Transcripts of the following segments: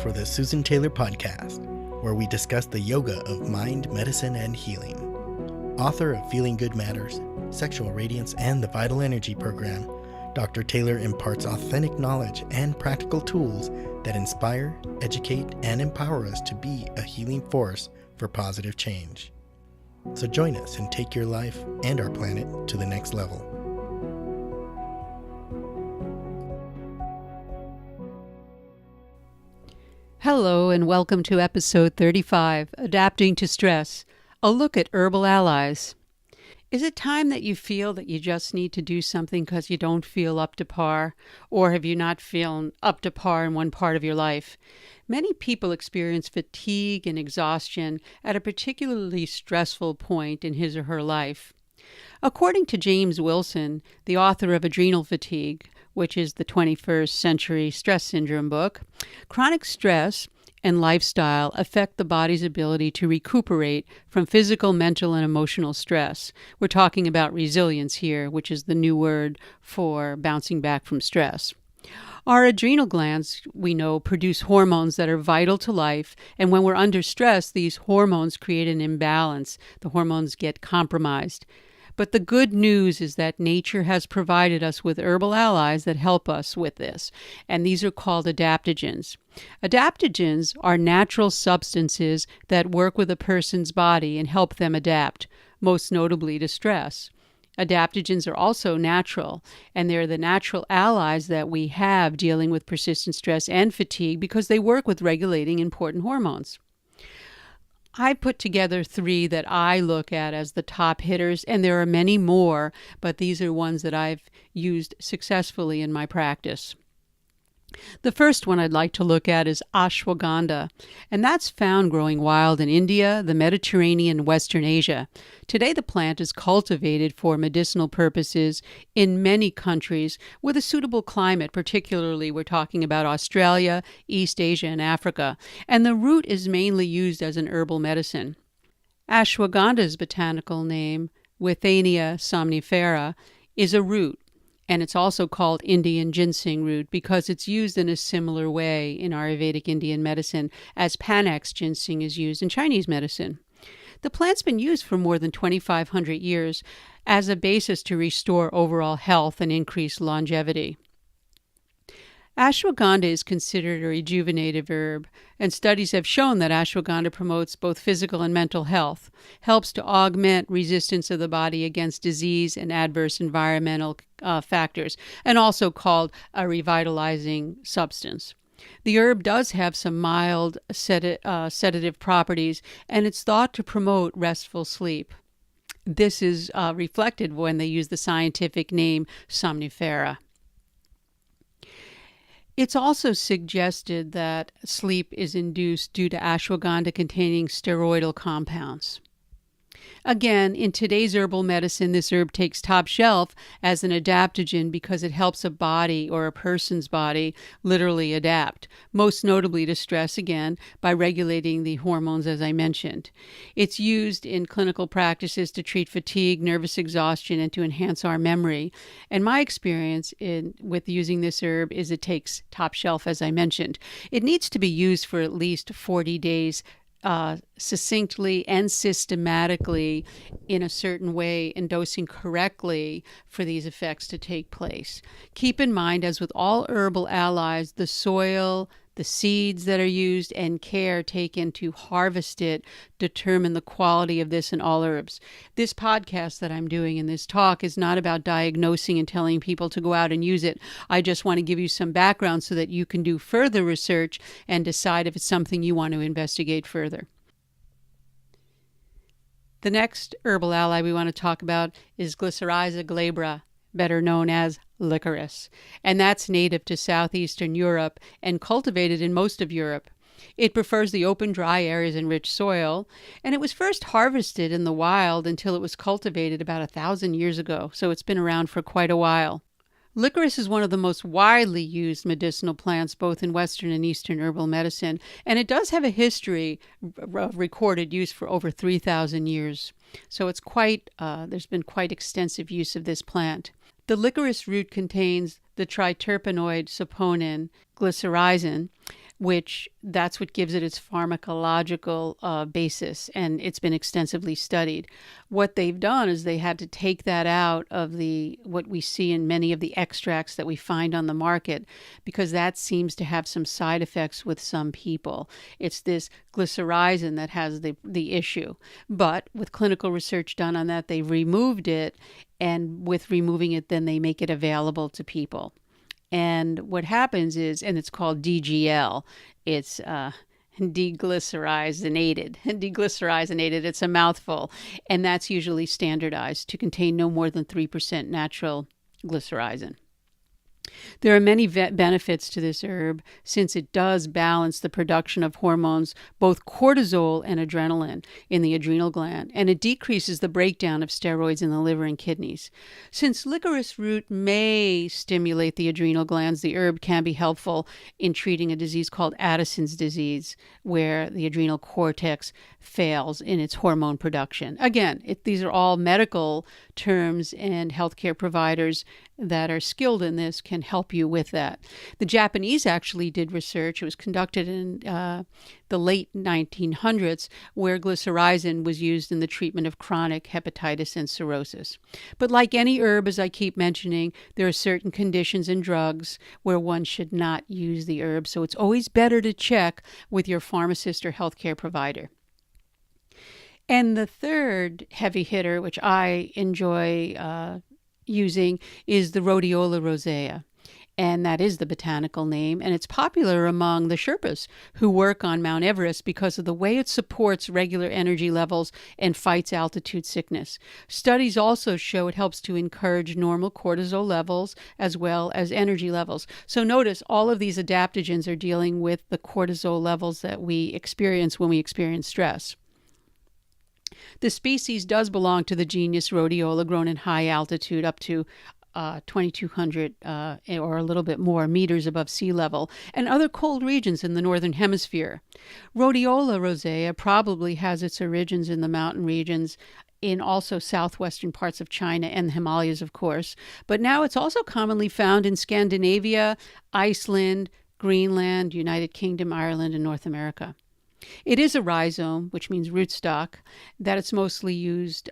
for the Susan Taylor Podcast, where we discuss the yoga of mind, medicine, and healing. Author of Feeling Good Matters, Sexual Radiance, and the Vital Energy Program, Dr. Taylor imparts authentic knowledge and practical tools that inspire, educate, and empower us to be a healing force for positive change. So join us and take your life and our planet to the next level. Hello and welcome to episode 35, Adapting to Stress, a look at herbal allies. Is it time that you feel that you just need to do something because you don't feel up to par, or have you not feeling up to par in one part of your life? Many people experience fatigue and exhaustion at a particularly stressful point in his or her life. According to James Wilson, the author of Adrenal Fatigue, which is the 21st Century Stress Syndrome book, chronic stress and lifestyle affect the body's ability to recuperate from physical, mental, and emotional stress. We're talking about resilience here, which is the new word for bouncing back from stress. Our adrenal glands, we know, produce hormones that are vital to life, and when we're under stress, these hormones create an imbalance. The hormones get compromised. But the good news is that nature has provided us with herbal allies that help us with this, and these are called adaptogens. Adaptogens are natural substances that work with a person's body and help them adapt, most notably to stress. Adaptogens are also natural, and they're the natural allies that we have dealing with persistent stress and fatigue because they work with regulating important hormones. I put together 3 that I look at as the top hitters, and there are many more, but these are ones that I've used successfully in my practice. The first one I'd like to look at is ashwagandha, and that's found growing wild in India, the Mediterranean, and Western Asia. Today, the plant is cultivated for medicinal purposes in many countries with a suitable climate, particularly we're talking about Australia, East Asia, and Africa, and the root is mainly used as an herbal medicine. Ashwagandha's botanical name, Withania somnifera, is a root. And it's also called Indian ginseng root because it's used in a similar way in Ayurvedic Indian medicine as Panax ginseng is used in Chinese medicine. The plant's been used for more than 2,500 years as a basis to restore overall health and increase longevity. Ashwagandha is considered a rejuvenative herb, and studies have shown that ashwagandha promotes both physical and mental health, helps to augment resistance of the body against disease and adverse environmental factors, and also called a revitalizing substance. The herb does have some mild sedative properties, and it's thought to promote restful sleep. This is reflected when they use the scientific name somnifera. It's also suggested that sleep is induced due to ashwagandha containing steroidal compounds. Again, in today's herbal medicine, this herb takes top shelf as an adaptogen because it helps a body or a person's body literally adapt, most notably to stress, again, by regulating the hormones as I mentioned. It's used in clinical practices to treat fatigue, nervous exhaustion, and to enhance our memory. And my experience with using this herb is it takes top shelf, as I mentioned. It needs to be used for at least 40 days succinctly and systematically in a certain way and dosing correctly for these effects to take place. Keep in mind, as with all herbal allies, the soil, the seeds that are used, and care taken to harvest it determine the quality of this in all herbs. This podcast that I'm doing in this talk is not about diagnosing and telling people to go out and use it. I just want to give you some background so that you can do further research and decide if it's something you want to investigate further. The next herbal ally we want to talk about is Glycyrrhiza glabra, better known as licorice, and that's native to southeastern Europe and cultivated in most of Europe. It prefers the open, dry areas and rich soil, and it was first harvested in the wild until it was cultivated about 1,000 years ago, so it's been around for quite a while. Licorice is one of the most widely used medicinal plants both in Western and Eastern herbal medicine, and it does have a history of recorded use for over 3,000 years. So it's there's been quite extensive use of this plant. The licorice root contains the triterpenoid saponin, glycyrrhizin, which that's what gives it its pharmacological basis, and it's been extensively studied. What they've done is they had to take that out of what we see in many of the extracts that we find on the market, because that seems to have some side effects with some people. It's this glycyrrhizin that has the issue. But with clinical research done on that, they removed it, and with removing it, then they make it available to people. And what happens is, and it's called DGL, it's deglycyrrhizinated. Deglycyrrhizinated, it's a mouthful. And that's usually standardized to contain no more than 3% natural glycyrrhizin. There are many benefits to this herb, since it does balance the production of hormones, both cortisol and adrenaline, in the adrenal gland, and it decreases the breakdown of steroids in the liver and kidneys. Since licorice root may stimulate the adrenal glands, the herb can be helpful in treating a disease called Addison's disease, where the adrenal cortex fails in its hormone production. Again, these are all medical terms, and healthcare providers that are skilled in this can help you with that. The Japanese actually did research. It was conducted in the late 1900s, where glycyrrhizin was used in the treatment of chronic hepatitis and cirrhosis. But like any herb, as I keep mentioning, there are certain conditions and drugs where one should not use the herb. So it's always better to check with your pharmacist or healthcare provider. And the third heavy hitter, which I enjoy using, is the Rhodiola rosea. And that is the botanical name. And it's popular among the Sherpas who work on Mount Everest because of the way it supports regular energy levels and fights altitude sickness. Studies also show it helps to encourage normal cortisol levels as well as energy levels. So notice all of these adaptogens are dealing with the cortisol levels that we experience when we experience stress. The species does belong to the genus Rhodiola, grown in high altitude up to 2,200 or a little bit more meters above sea level, and other cold regions in the northern hemisphere. Rhodiola rosea probably has its origins in the mountain regions in also southwestern parts of China and the Himalayas, of course, but now it's also commonly found in Scandinavia, Iceland, Greenland, United Kingdom, Ireland, and North America. It is a rhizome, which means rootstock, that it's mostly used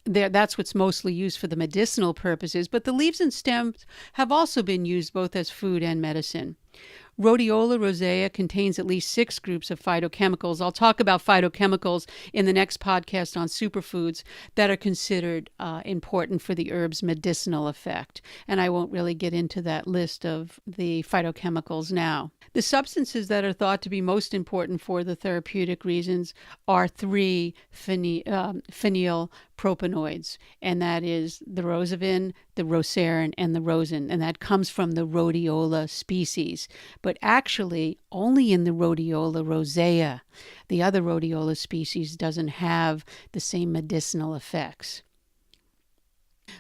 that's what's mostly used for the medicinal purposes, but the leaves and stems have also been used both as food and medicine. Rhodiola rosea contains at least 6 groups of phytochemicals. I'll talk about phytochemicals in the next podcast on superfoods that are considered important for the herb's medicinal effect. And I won't really get into that list of the phytochemicals now. The substances that are thought to be most important for the therapeutic reasons are 3 phenylpropanoids, and that is the rosavin, the rosarin, and the rosin, and that comes from the Rhodiola species. But actually, only in the Rhodiola rosea. The other Rhodiola species doesn't have the same medicinal effects.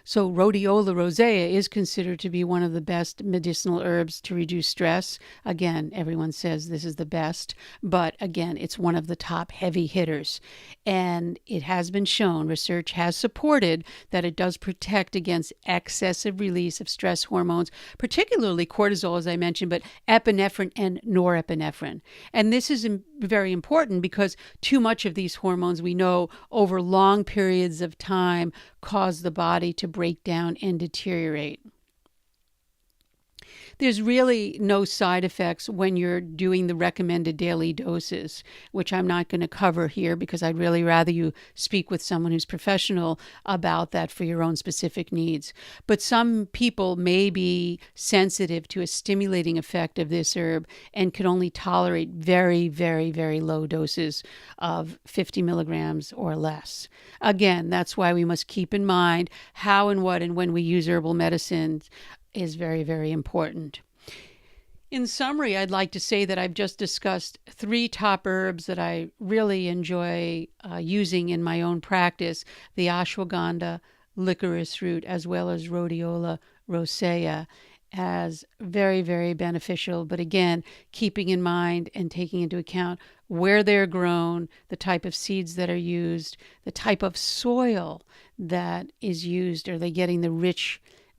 So Rhodiola rosea is considered to be one of the best medicinal herbs to reduce stress. Again, everyone says this is the best, but again, it's one of the top heavy hitters. And it has been shown, research has supported that it does protect against excessive release of stress hormones, particularly cortisol, as I mentioned, but epinephrine and norepinephrine. And this is very important because too much of these hormones, we know, over long periods of time cause the body to break down and deteriorate. There's really no side effects when you're doing the recommended daily doses, which I'm not going to cover here because I'd really rather you speak with someone who's professional about that for your own specific needs. But some people may be sensitive to a stimulating effect of this herb and could only tolerate very, very, very low doses of 50 milligrams or less. Again, that's why we must keep in mind how and what and when we use herbal medicines is very, very important. In summary, I'd like to say that I've just discussed 3 top herbs that I really enjoy using in my own practice: the ashwagandha, licorice root, as well as Rhodiola rosea, as very, very beneficial. But again, keeping in mind and taking into account where they're grown, the type of seeds that are used, the type of soil that is used. Are they getting the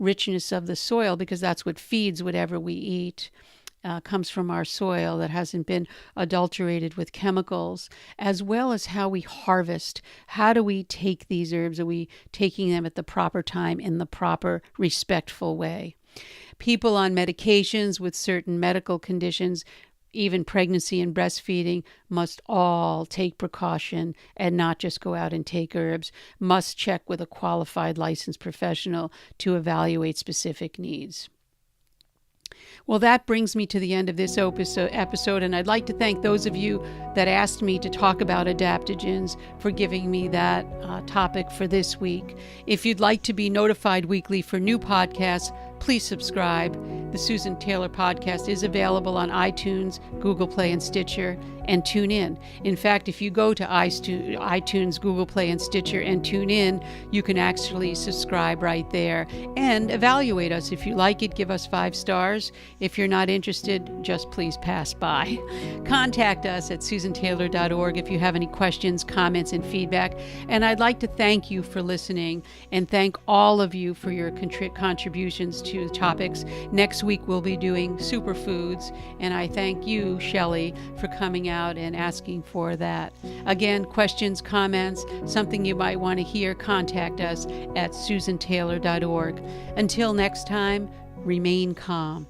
richness of the soil, because that's what feeds whatever we eat, comes from our soil, that hasn't been adulterated with chemicals, as well as how we harvest. How do we take these herbs? Are we taking them at the proper time in the proper, respectful way? People on medications with certain medical conditions, even pregnancy and breastfeeding, must all take precaution and not just go out and take herbs, must check with a qualified licensed professional to evaluate specific needs. Well, that brings me to the end of this episode, and I'd like to thank those of you that asked me to talk about adaptogens for giving me that topic for this week. If you'd like to be notified weekly for new podcasts, please subscribe. The Susan Taylor Podcast is available on iTunes, Google Play, and Stitcher, and tune in. In fact, if you go to iTunes, Google Play, and Stitcher and tune in, you can actually subscribe right there and evaluate us. If you like it, give us 5 stars. If you're not interested, just please pass by. Contact us at susantaylor.org if you have any questions, comments, and feedback. And I'd like to thank you for listening and thank all of you for your contributions to the topics. Next week, we'll be doing superfoods, and I thank you, Shelley, for coming out and asking for that. Again, questions, comments, something you might want to hear, contact us at susantaylor.org. Until next time, remain calm.